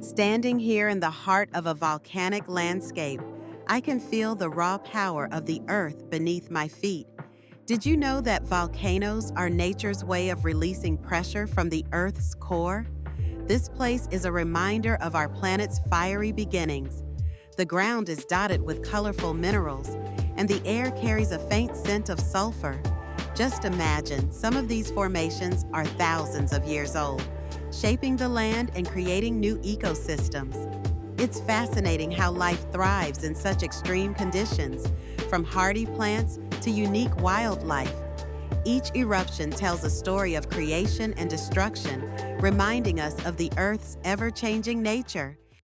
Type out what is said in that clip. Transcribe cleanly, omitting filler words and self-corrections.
Standing here in the heart of a volcanic landscape, I can feel the raw power of the earth beneath my feet. Did you know that volcanoes are nature's way of releasing pressure from the Earth's core? This place is a reminder of our planet's fiery beginnings. The ground is dotted with colorful minerals, and the air carries a faint scent of sulfur. Just imagine, some of these formations are thousands of years old, shaping the land and creating new ecosystems. It's fascinating how life thrives in such extreme conditions, from hardy plants to unique wildlife. Each eruption tells a story of creation and destruction, reminding us of the Earth's ever-changing nature.